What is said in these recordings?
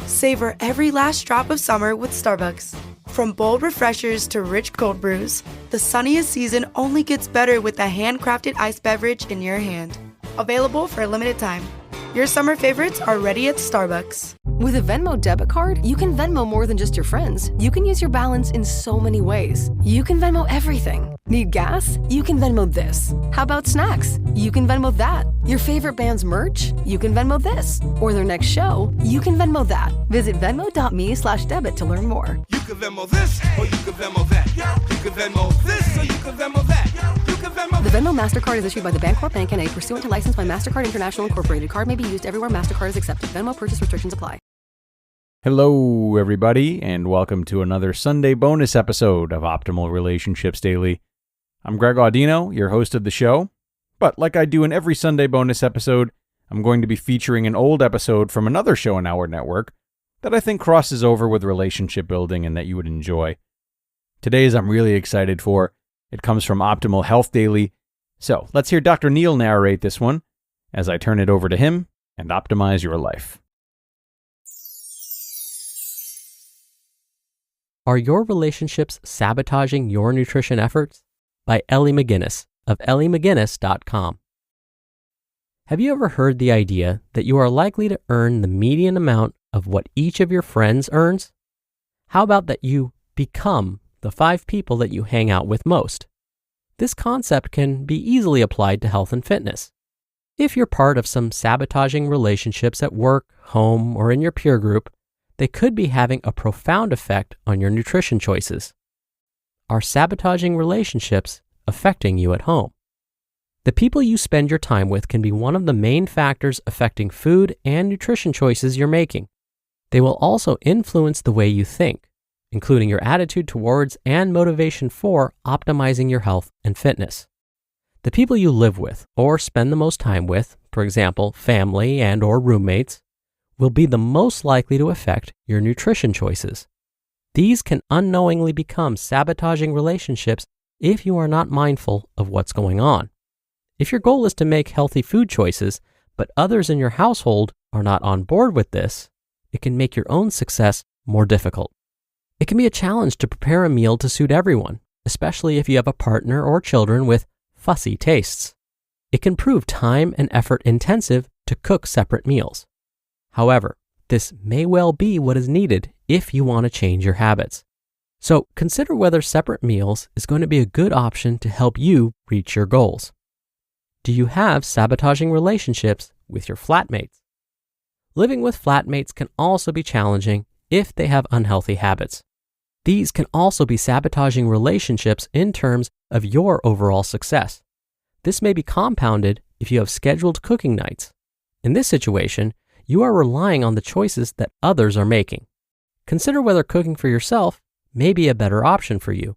Savor every last drop of summer with Starbucks. From bold refreshers to rich cold brews, the sunniest season only gets better with a handcrafted iced beverage in your hand. Available for a limited time. Your summer favorites are ready at Starbucks. With a Venmo debit card, you can Venmo more than just your friends. You can use your balance in so many ways. You can Venmo everything. Need gas? You can Venmo this. How about snacks? You can Venmo that. Your favorite band's merch? You can Venmo this. Or their next show? You can Venmo that. Visit venmo.me/debit to learn more. You can Venmo this, or you can Venmo that. You can Venmo this, or you can Venmo that. You can Venmo. The Venmo MasterCard is issued by the Bancorp Bank N.A. pursuant to license by MasterCard International Incorporated. Card may be used everywhere MasterCard is accepted. Venmo purchase restrictions apply. Hello, everybody, and welcome to another Sunday bonus episode of Optimal Relationships Daily. I'm Greg Audino, your host of the show, but like I do in every Sunday bonus episode, I'm going to be featuring an old episode from another show in our network that I think crosses over with relationship building and that you would enjoy. Today's I'm really excited for. It comes from Optimal Health Daily, so let's hear Dr. Neil narrate this one as I turn it over to him and optimize your life. Are your relationships sabotaging your nutrition efforts? By Elly McGuinness of ellymcguinness.com. Have you ever heard the idea that you are likely to earn the median amount of what each of your friends earns? How about that you become the 5 people that you hang out with most? This concept can be easily applied to health and fitness. If you're part of some sabotaging relationships at work, home, or in your peer group, they could be having a profound effect on your nutrition choices. Are sabotaging relationships affecting you at home? The people you spend your time with can be one of the main factors affecting food and nutrition choices you're making. They will also influence the way you think, including your attitude towards and motivation for optimizing your health and fitness. The people you live with or spend the most time with, for example, family and or roommates, will be the most likely to affect your nutrition choices. These can unknowingly become sabotaging relationships if you are not mindful of what's going on. If your goal is to make healthy food choices, but others in your household are not on board with this, it can make your own success more difficult. It can be a challenge to prepare a meal to suit everyone, especially if you have a partner or children with fussy tastes. It can prove time and effort intensive to cook separate meals. However, this may well be what is needed if you want to change your habits. So consider whether separate meals is going to be a good option to help you reach your goals. Do you have sabotaging relationships with your flatmates? Living with flatmates can also be challenging if they have unhealthy habits. These can also be sabotaging relationships in terms of your overall success. This may be compounded if you have scheduled cooking nights. In this situation, you are relying on the choices that others are making. Consider whether cooking for yourself may be a better option for you.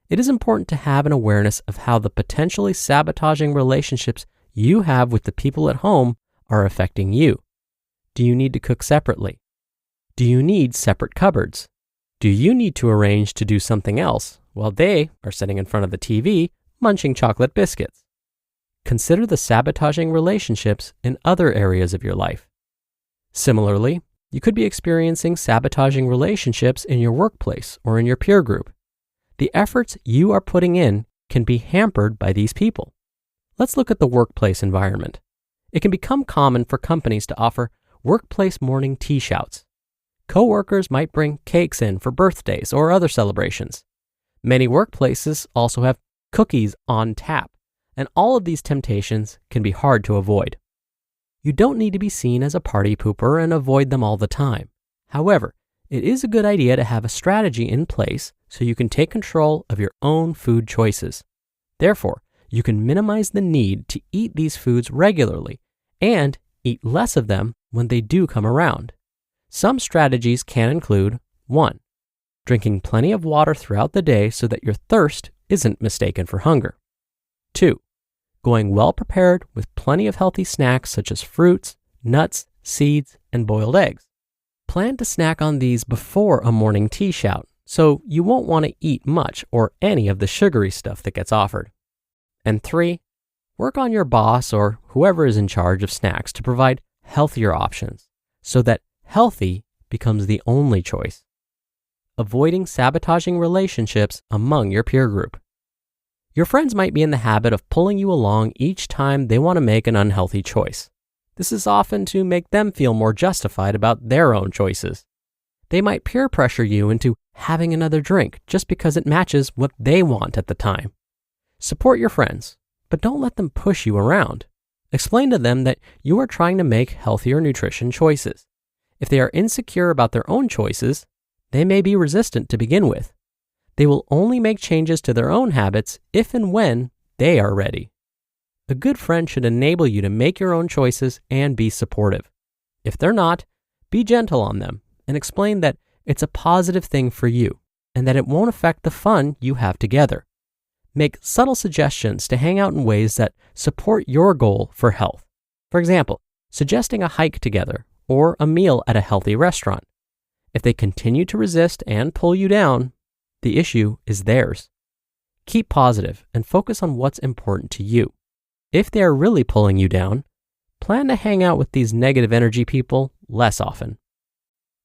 It is important to have an awareness of how the potentially sabotaging relationships you have with the people at home are affecting you. Do you need to cook separately? Do you need separate cupboards? Do you need to arrange to do something else while they are sitting in front of the TV munching chocolate biscuits? Consider the sabotaging relationships in other areas of your life. Similarly, you could be experiencing sabotaging relationships in your workplace or in your peer group. The efforts you are putting in can be hampered by these people. Let's look at the workplace environment. It can become common for companies to offer workplace morning tea shouts. Coworkers might bring cakes in for birthdays or other celebrations. Many workplaces also have cookies on tap, and all of these temptations can be hard to avoid. You don't need to be seen as a party pooper and avoid them all the time. However, it is a good idea to have a strategy in place so you can take control of your own food choices. Therefore, you can minimize the need to eat these foods regularly and eat less of them when they do come around. Some strategies can include 1. Drinking plenty of water throughout the day so that your thirst isn't mistaken for hunger. 2. Going well prepared with plenty of healthy snacks such as fruits, nuts, seeds, and boiled eggs. Plan to snack on these before a morning tea shout, so you won't want to eat much or any of the sugary stuff that gets offered. And 3, work on your boss or whoever is in charge of snacks to provide healthier options so that healthy becomes the only choice. Avoiding sabotaging relationships among your peer group. Your friends might be in the habit of pulling you along each time they want to make an unhealthy choice. This is often to make them feel more justified about their own choices. They might peer pressure you into having another drink just because it matches what they want at the time. Support your friends, but don't let them push you around. Explain to them that you are trying to make healthier nutrition choices. If they are insecure about their own choices, they may be resistant to begin with. They will only make changes to their own habits if and when they are ready. A good friend should enable you to make your own choices and be supportive. If they're not, be gentle on them and explain that it's a positive thing for you and that it won't affect the fun you have together. Make subtle suggestions to hang out in ways that support your goal for health. For example, suggesting a hike together or a meal at a healthy restaurant. If they continue to resist and pull you down, the issue is theirs. Keep positive and focus on what's important to you. If they are really pulling you down, plan to hang out with these negative energy people less often.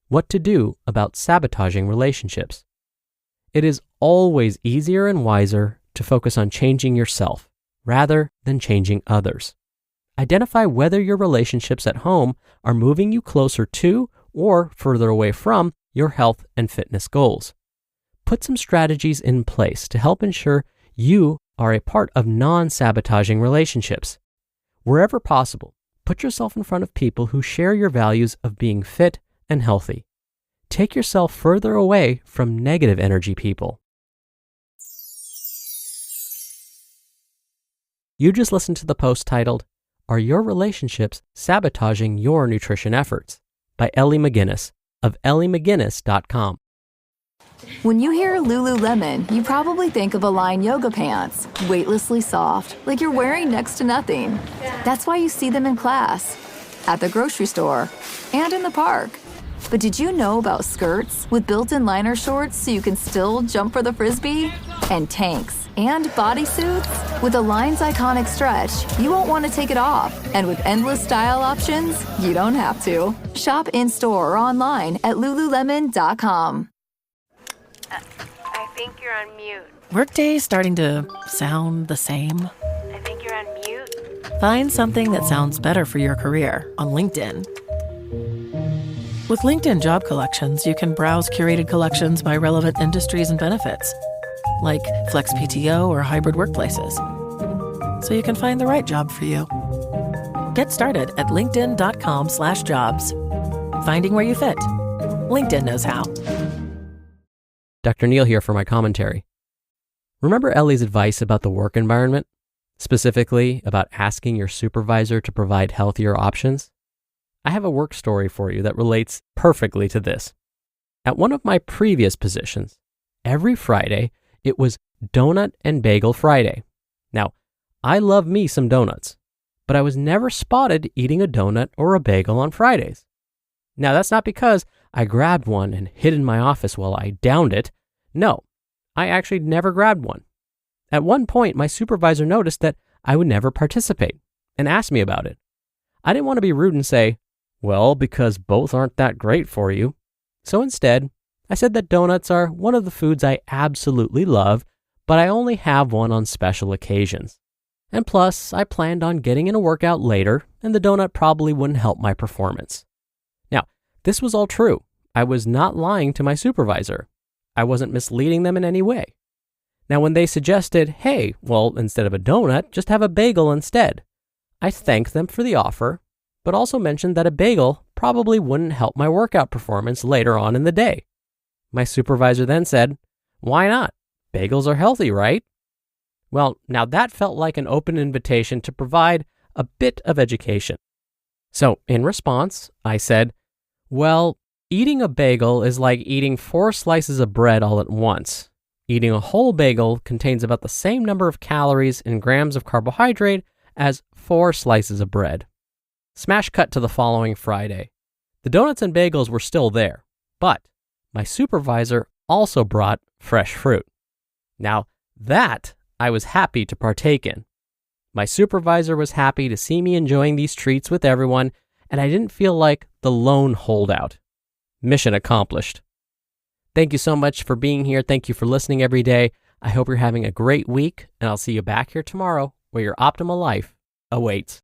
What to do about sabotaging relationships. It is always easier and wiser to focus on changing yourself rather than changing others. Identify whether your relationships at home are moving you closer to or further away from your health and fitness goals. Put some strategies in place to help ensure you are a part of non-sabotaging relationships. Wherever possible, put yourself in front of people who share your values of being fit and healthy. Take yourself further away from negative energy people. You just listened to the post titled, "Are Your Relationships Sabotaging Your Nutrition Efforts?" by Elly McGuinness of ellymcguinness.com. When you hear Lululemon, you probably think of Align yoga pants, weightlessly soft, like you're wearing next to nothing. That's why you see them in class, at the grocery store, and in the park. But did you know about skirts with built-in liner shorts so you can still jump for the frisbee? And tanks and bodysuits? With Align's iconic stretch, you won't want to take it off. And with endless style options, you don't have to. Shop in-store or online at lululemon.com. I think you're on mute. Workday starting to sound the same? I think you're on mute. Find something that sounds better for your career on LinkedIn. With LinkedIn Job Collections, you can browse curated collections by relevant industries and benefits, like flex PTO or hybrid workplaces, so you can find the right job for you. Get started at linkedin.com/jobs. Finding where you fit. LinkedIn knows how. Dr. Neal here for my commentary. Remember Elly's advice about the work environment? Specifically about asking your supervisor to provide healthier options? I have a work story for you that relates perfectly to this. At one of my previous positions, every Friday, it was Donut and Bagel Friday. Now, I love me some donuts, but I was never spotted eating a donut or a bagel on Fridays. Now, that's not because I grabbed one and hid in my office while I downed it. No, I actually never grabbed one. At one point, my supervisor noticed that I would never participate and asked me about it. I didn't want to be rude and say, well, because both aren't that great for you. So instead, I said that donuts are one of the foods I absolutely love, but I only have one on special occasions. And plus, I planned on getting in a workout later, and the donut probably wouldn't help my performance. Now, this was all true. I was not lying to my supervisor. I wasn't misleading them in any way. Now, when they suggested, hey, well, instead of a donut, just have a bagel instead, I thanked them for the offer, but also mentioned that a bagel probably wouldn't help my workout performance later on in the day. My supervisor then said, why not? Bagels are healthy, right? Well, now that felt like an open invitation to provide a bit of education. So in response, I said, well, eating a bagel is like eating 4 slices of bread all at once. Eating a whole bagel contains about the same number of calories and grams of carbohydrate as 4 slices of bread. Smash cut to the following Friday. The donuts and bagels were still there, but my supervisor also brought fresh fruit. Now, that I was happy to partake in. My supervisor was happy to see me enjoying these treats with everyone, and I didn't feel like the lone holdout. mission accomplished. Thank you so much for being here. Thank you for listening every day. I hope you're having a great week, and I'll see you back here tomorrow where your optimal life awaits.